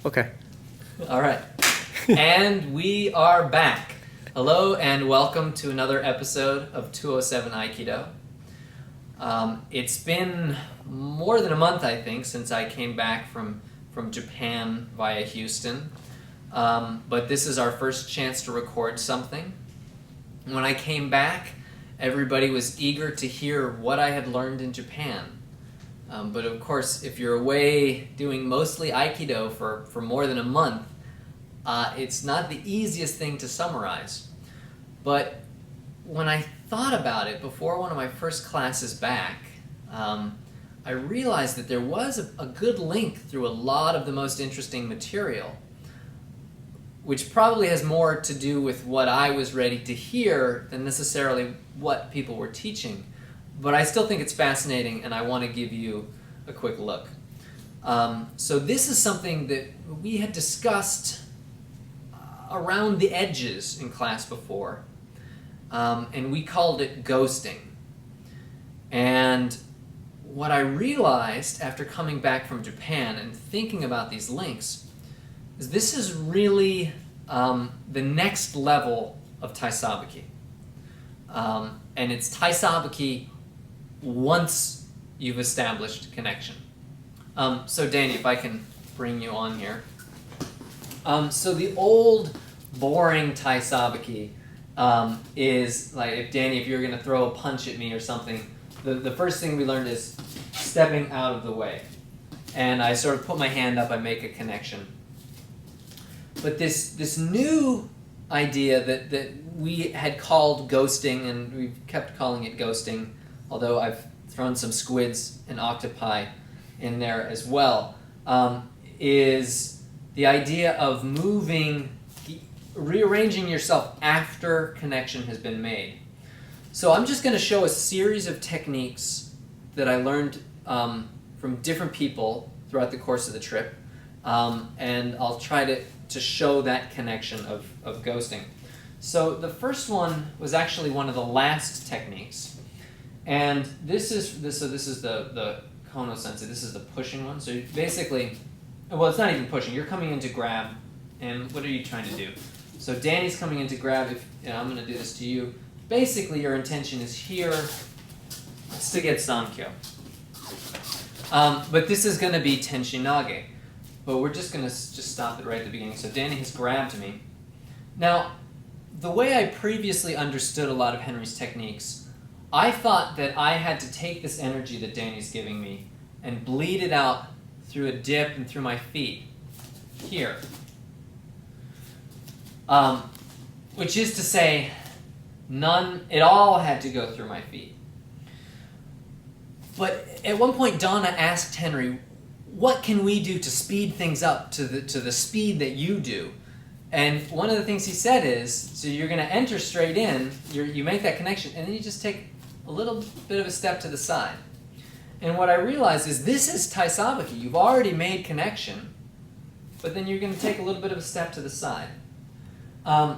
Okay. All right. And we are back. Hello and welcome to another episode of 207 Aikido. It's been more than a month, I think, since I came back from Japan via Houston. But this is our first chance to record something. When I came back, everybody was eager to hear what I had learned in Japan. But of course, if you're away doing mostly Aikido for more than a month, it's not the easiest thing to summarize. But when I thought about it before one of my first classes back, I realized that there was a good link through a lot of the most interesting material, which probably has more to do with what I was ready to hear than necessarily what people were teaching. But I still think it's fascinating, and I want to give you a quick look. So this is something that we had discussed around the edges in class before, and we called it ghosting. And what I realized after coming back from Japan and thinking about these links is this is really the next level of taisabiki. And it's taisabiki once you've established connection. So Danny, if I can bring you on here. So the old boring taisabiki is like, if you're going to throw a punch at me or something, the first thing we learned is stepping out of the way. And I sort of put my hand up, I make a connection. But this new idea that we had called ghosting, and we've kept calling it ghosting, although I've thrown some squids and octopi in there as well, is the idea of rearranging yourself after connection has been made. So I'm just going to show a series of techniques that I learned from different people throughout the course of the trip, and I'll try to show that connection of ghosting. So the first one was actually one of the last techniques, and this is the kono sensei. This is the pushing one. So basically, well, it's not even pushing. You're coming in to grab, and what are you trying to do? So Danny's coming in to grab. I'm going to do this to you. Basically, your intention is here. It's to get sankyo. But this is going to be tenshinage. But we're just going to stop it right at the beginning. So Danny has grabbed me. Now, the way I previously understood a lot of Henry's techniques, I thought that I had to take this energy that Danny's giving me and bleed it out through a dip and through my feet, here. Which is to say, it all had to go through my feet. But at one point, Donna asked Henry, what can we do to speed things up to the speed that you do? And one of the things he said is, so you're going to enter straight in, you make that connection, and then you just take a little bit of a step to the side. And what I realized is this is taisabiki. You've already made connection, but then you're going to take a little bit of a step to the side. And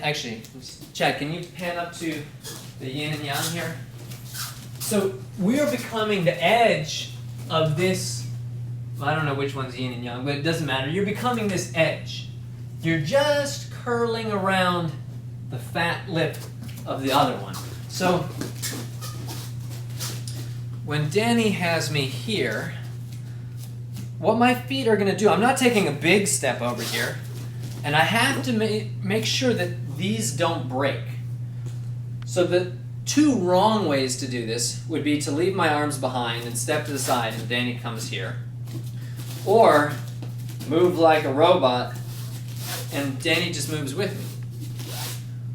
actually, Chad, can you pan up to the yin and yang here? So we're becoming the edge of this. I don't know which one's yin and yang, but it doesn't matter. You're becoming this edge. You're just curling around the fat lip of the other one. So when Danny has me here, what my feet are going to do, I'm not taking a big step over here, and I have to make sure that these don't break. So the two wrong ways to do this would be to leave my arms behind and step to the side and Danny comes here. Or move like a robot and Danny just moves with me.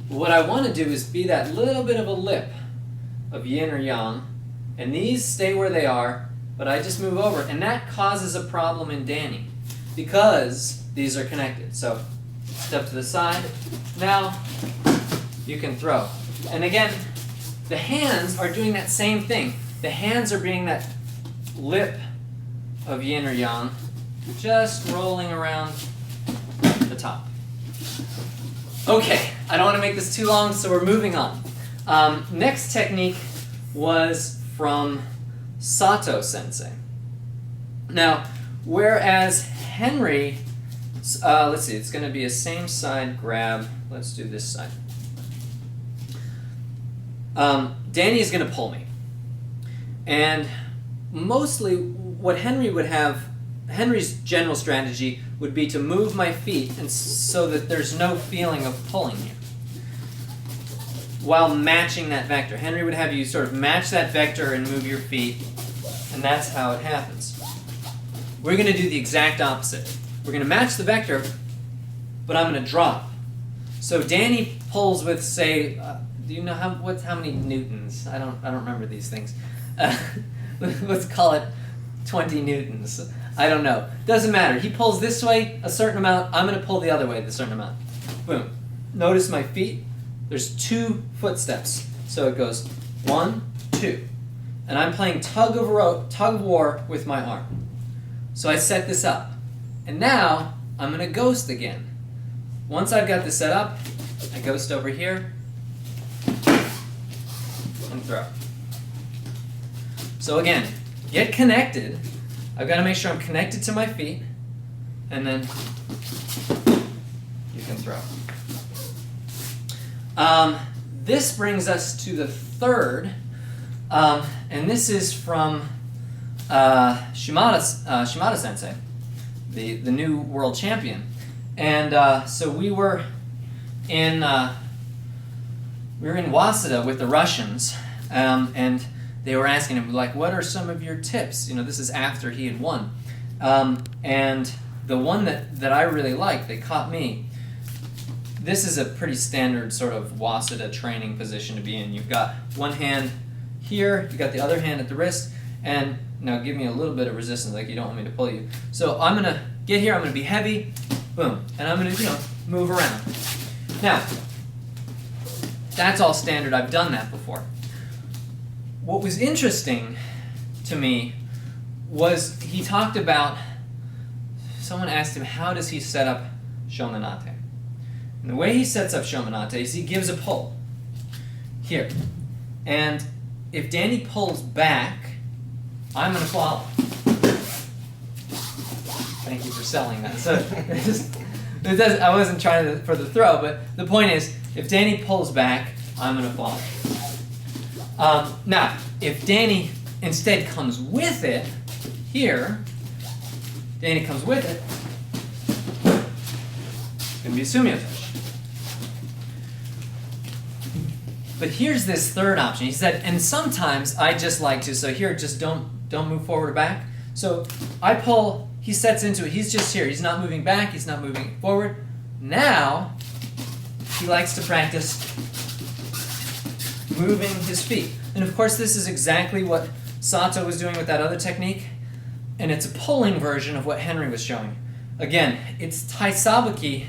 What I want to do is be that little bit of a lip of yin or yang, and these stay where they are, but I just move over, and that causes a problem in Danny because these are connected. So step to the side. Now you can throw. And again, the hands are doing that same thing. The hands are being that lip of yin or yang, just rolling around the top. Okay, I don't want to make this too long, so we're moving on. Next technique was from Sato Sensei. Now, whereas Henry let's see, it's going to be a same side grab. Let's do this side. Danny is going to pull me. And mostly what Henry would have, Henry's general strategy would be to move my feet and so that there's no feeling of pulling here, while matching that vector. Henry would have you sort of match that vector and move your feet, and that's how it happens. We're going to do the exact opposite. We're going to match the vector, but I'm going to drop. So Danny pulls with, say, do you know how many newtons? I don't remember these things. Let's call it 20 newtons. I don't know. Doesn't matter. He pulls this way a certain amount. I'm going to pull the other way a certain amount. Boom. Notice my feet. There's 2 footsteps. So it goes 1, 2. And I'm playing tug of war with my arm. So I set this up. And now I'm going to ghost again. Once I've got this set up, I ghost over here and throw. So again, get connected. I've got to make sure I'm connected to my feet, and then you can throw. This brings us to the third, and this is from Shimada Sensei, the new world champion. And so we were in Waseda with the Russians, and they were asking him, like, what are some of your tips? You know, this is after he had won. And the one that I really liked, they caught me. This is a pretty standard sort of Waseda training position to be in. You've got one hand here, you've got the other hand at the wrist, and now give me a little bit of resistance, like you don't want me to pull you. So I'm going to get here, I'm going to be heavy, boom, and I'm going to, move around. Now, that's all standard. I've done that before. What was interesting to me was he talked about, someone asked him, how does he set up shomenate? And the way he sets up shomenate is he gives a pull here. And if Danny pulls back, I'm going to follow. Thank you for selling that. So I wasn't trying for the throw, but the point is, if Danny pulls back, I'm going to follow. Now, if Danny instead comes with it, here, Danny comes with it, it's going to be a sumiotoshi. But here's this third option. He said, and sometimes I just like to, so here, just don't move forward or back. So I pull, he sets into it, he's just here. He's not moving back, he's not moving forward. Now, he likes to practice moving his feet. And of course, this is exactly what Sato was doing with that other technique, and it's a pulling version of what Henry was showing. Again, it's taisabaki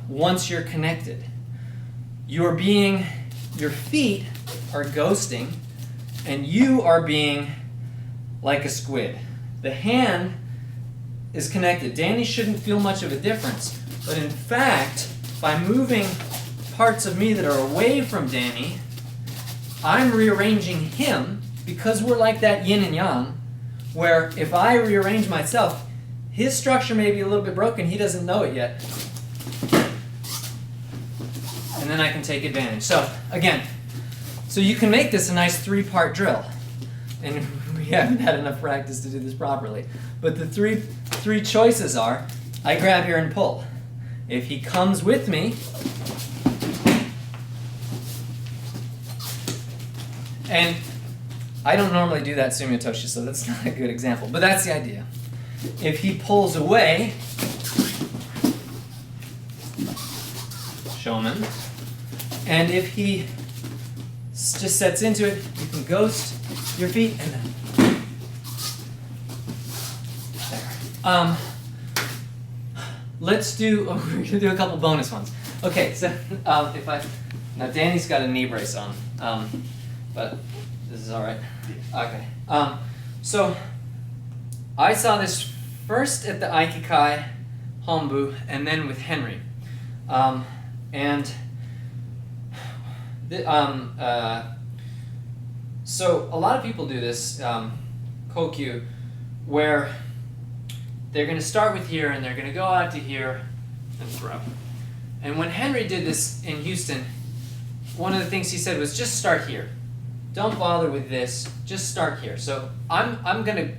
once you're connected. Your feet are ghosting, and you are being like a squid. The hand is connected. Danny shouldn't feel much of a difference, but in fact, by moving parts of me that are away from Danny, I'm rearranging him, because we're like that yin and yang, where if I rearrange myself, his structure may be a little bit broken, he doesn't know it yet. And then I can take advantage. So again, so you can make this a nice 3-part drill. And we haven't had enough practice to do this properly. But the three choices are, I grab here and pull. If he comes with me, and I don't normally do that sumiotoshi, so that's not a good example, but that's the idea. If he pulls away, shomen, and if he just sets into it, you can ghost your feet and then there. Let's do, we're going to do a couple bonus ones. Okay, so now Danny's got a knee brace on, but this is all right. Okay. So I saw this first at the Aikikai Hombu and then with Henry. So a lot of people do this, kokyu, where they're going to start with here, and they're going to go out to here and throw. And when Henry did this in Houston, one of the things he said was just start here. Don't bother with this, just start here. So I'm going to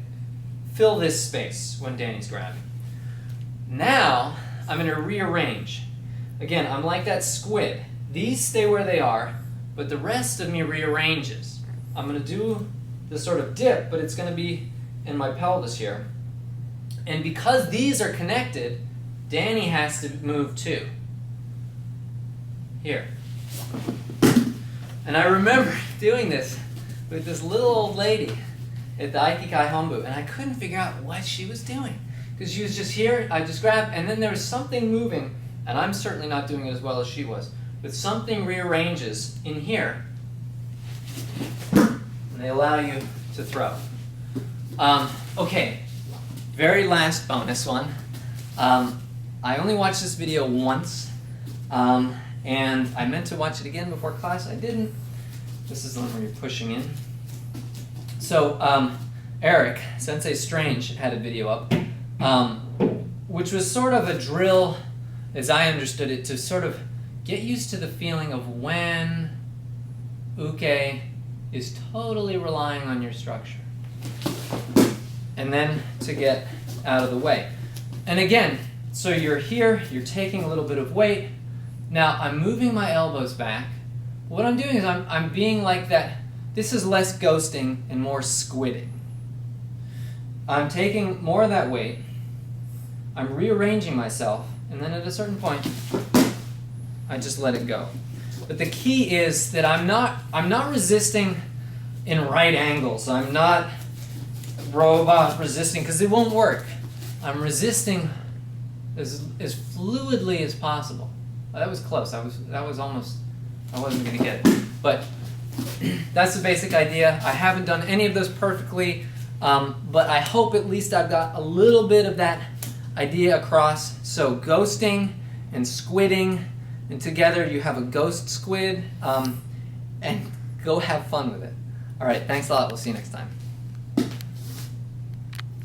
fill this space when Danny's grabbing. Now, I'm going to rearrange. Again, I'm like that squid. These stay where they are, but the rest of me rearranges. I'm going to do the sort of dip, but it's going to be in my pelvis here. And because these are connected, Danny has to move too. Here. And I remember doing this with this little old lady at the Aikikai Hombu, and I couldn't figure out what she was doing. Because she was just here, I just grabbed, and then there was something moving, and I'm certainly not doing it as well as she was, but something rearranges in here, and they allow you to throw. Okay, very last bonus one. I only watched this video once, and I meant to watch it again before class. I didn't. This is the one where you're pushing in. So Eric, Sensei Strange, had a video up, which was sort of a drill, as I understood it, to sort of get used to the feeling of when uke is totally relying on your structure. And then to get out of the way. And again, so you're here, you're taking a little bit of weight. Now I'm moving my elbows back. What I'm doing is I'm being like that. This is less ghosting and more squidding. I'm taking more of that weight. I'm rearranging myself, and then at a certain point, I just let it go. But the key is that I'm not resisting in right angles. I'm not robot resisting, because it won't work. I'm resisting as fluidly as possible. That was close. That was almost, I wasn't going to get it. But that's the basic idea. I haven't done any of those perfectly, but I hope at least I've got a little bit of that idea across. So ghosting and squidding, and together you have a ghost squid, and go have fun with it. All right, thanks a lot. We'll see you next time.